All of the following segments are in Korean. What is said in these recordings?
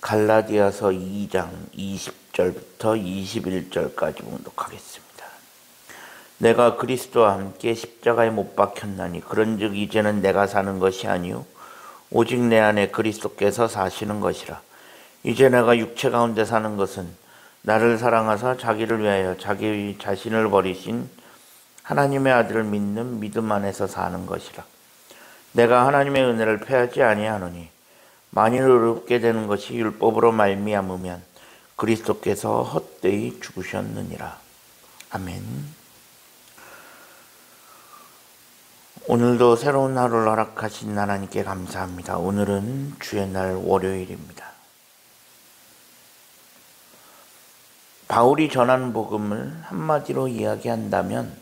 갈라디아서 2장 20절부터 21절까지 봉독하겠습니다. 내가 그리스도와 함께 십자가에 못 박혔나니 그런즉 이제는 내가 사는 것이 아니요 오직 내 안에 그리스도께서 사시는 것이라. 이제 내가 육체 가운데 사는 것은 나를 사랑하사 자기를 위하여 자기 자신을 버리신 하나님의 아들을 믿는 믿음 안에서 사는 것이라. 내가 하나님의 은혜를 패하지 아니하노니 만일 의롭게 되는 것이 율법으로 말미암으면 그리스도께서 헛되이 죽으셨느니라. 아멘. 오늘도 새로운 하루를 허락하신 하나님께 감사합니다. 오늘은 주의 날 월요일입니다. 바울이 전한 복음을 한마디로 이야기한다면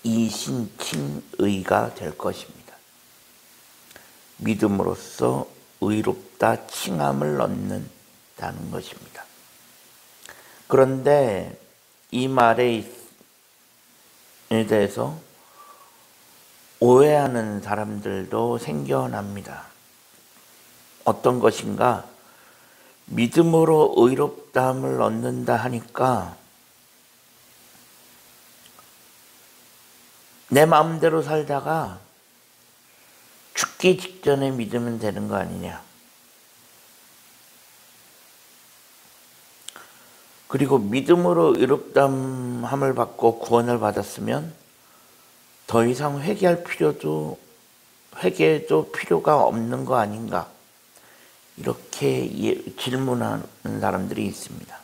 이신칭의가 될 것입니다. 믿음으로써 의롭다 칭함을 얻는다는 것입니다. 그런데 이 말에 대해서 오해하는 사람들도 생겨납니다. 어떤 것인가? 믿음으로 의롭다함을 얻는다 하니까 내 마음대로 살다가 죽기 직전에 믿으면 되는 거 아니냐. 그리고 믿음으로 의롭다함을 받고 구원을 받았으면 더 이상 회개도 필요가 없는 거 아닌가. 이렇게 질문하는 사람들이 있습니다.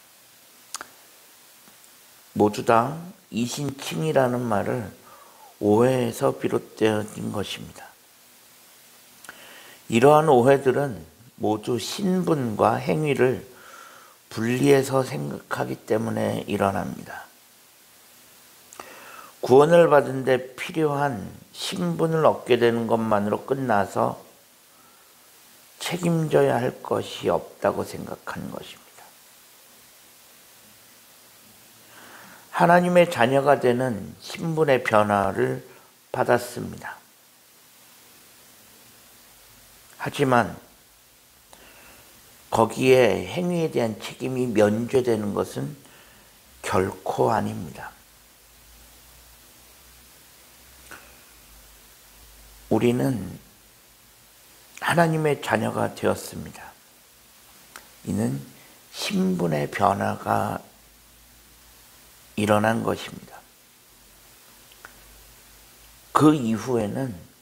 모두 다 이신칭이라는 말을 오해에서 비롯되어진 것입니다. 이러한 오해들은 모두 신분과 행위를 분리해서 생각하기 때문에 일어납니다. 구원을 받은 데 필요한 신분을 얻게 되는 것만으로 끝나서 책임져야 할 것이 없다고 생각하는 것입니다. 하나님의 자녀가 되는 신분의 변화를 받았습니다. 하지만 거기에 행위에 대한 책임이 면제되는 것은 결코 아닙니다. 우리는 하나님의 자녀가 되었습니다. 이는 신분의 변화가 일어난 것입니다. 그 이후에는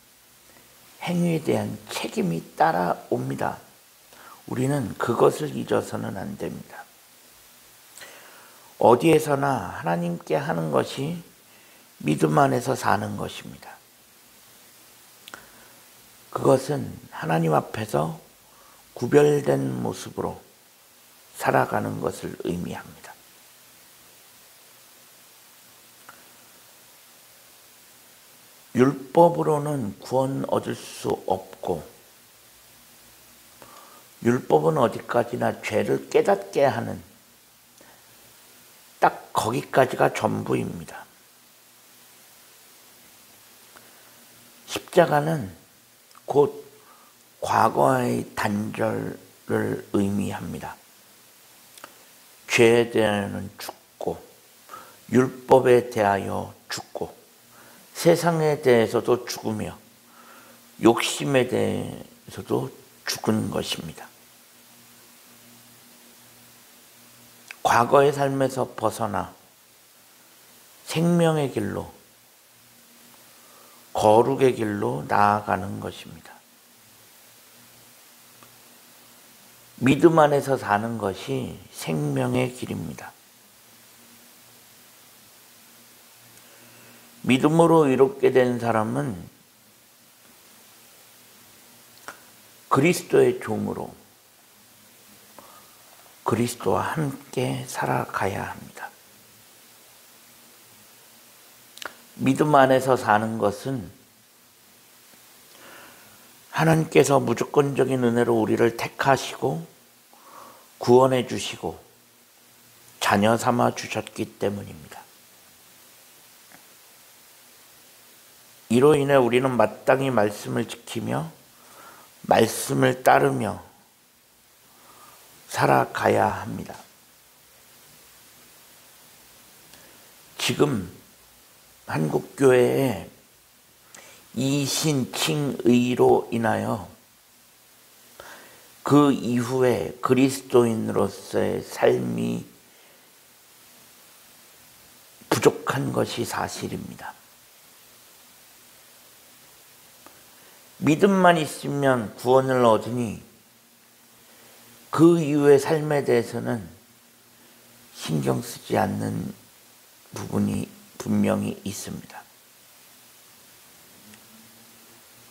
행위에 대한 책임이 따라옵니다. 우리는 그것을 잊어서는 안 됩니다. 어디에서나 하나님께 하는 것이 믿음 안에서 사는 것입니다. 그것은 하나님 앞에서 구별된 모습으로 살아가는 것을 의미합니다. 율법으로는 구원 얻을 수 없고 율법은 어디까지나 죄를 깨닫게 하는 딱 거기까지가 전부입니다. 십자가는 곧 과거의 단절을 의미합니다. 죄에 대하여는 죽고 율법에 대하여 죽고 세상에 대해서도 죽으며 욕심에 대해서도 죽은 것입니다. 과거의 삶에서 벗어나 생명의 길로 거룩의 길로 나아가는 것입니다. 믿음 안에서 사는 것이 생명의 길입니다. 믿음으로 이롭게 된 사람은 그리스도의 종으로 그리스도와 함께 살아가야 합니다. 믿음 안에서 사는 것은 하나님께서 무조건적인 은혜로 우리를 택하시고 구원해 주시고 자녀 삼아 주셨기 때문입니다. 이로 인해 우리는 마땅히 말씀을 지키며 말씀을 따르며 살아가야 합니다. 지금 한국교회에 이신칭의로 인하여 그 이후에 그리스도인으로서의 삶이 부족한 것이 사실입니다. 믿음만 있으면 구원을 얻으니 그 이후의 삶에 대해서는 신경 쓰지 않는 부분이 분명히 있습니다.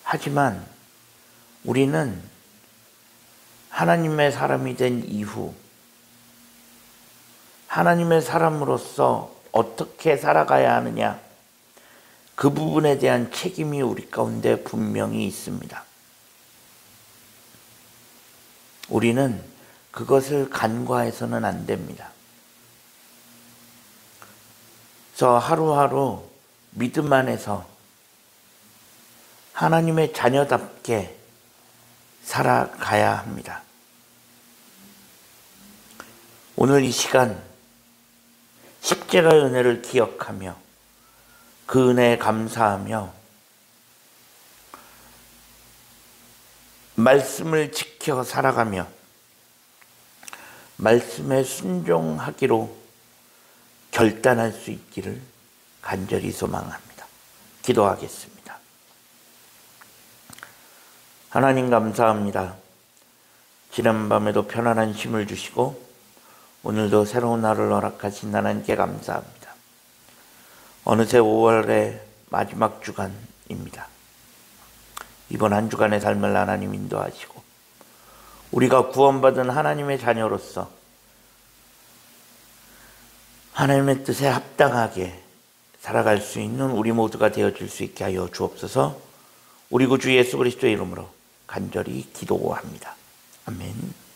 하지만 우리는 하나님의 사람이 된 이후 하나님의 사람으로서 어떻게 살아가야 하느냐, 그 부분에 대한 책임이 우리 가운데 분명히 있습니다. 우리는 그것을 간과해서는 안 됩니다. 그래서 하루하루 믿음 안에서 하나님의 자녀답게 살아가야 합니다. 오늘 이 시간 십자가의 은혜를 기억하며 그 은혜에 감사하며 말씀을 지켜 살아가며 말씀에 순종하기로 결단할 수 있기를 간절히 소망합니다. 기도하겠습니다. 하나님 감사합니다. 지난밤에도 편안한 쉼을 주시고 오늘도 새로운 하루를 허락하신 하나님께 감사합니다. 어느새 5월의 마지막 주간입니다. 이번 한 주간의 삶을 하나님 인도하시고 우리가 구원받은 하나님의 자녀로서 하나님의 뜻에 합당하게 살아갈 수 있는 우리 모두가 되어질 수 있게 하여 주옵소서. 우리 구주 예수 그리스도의 이름으로 간절히 기도합니다. 아멘.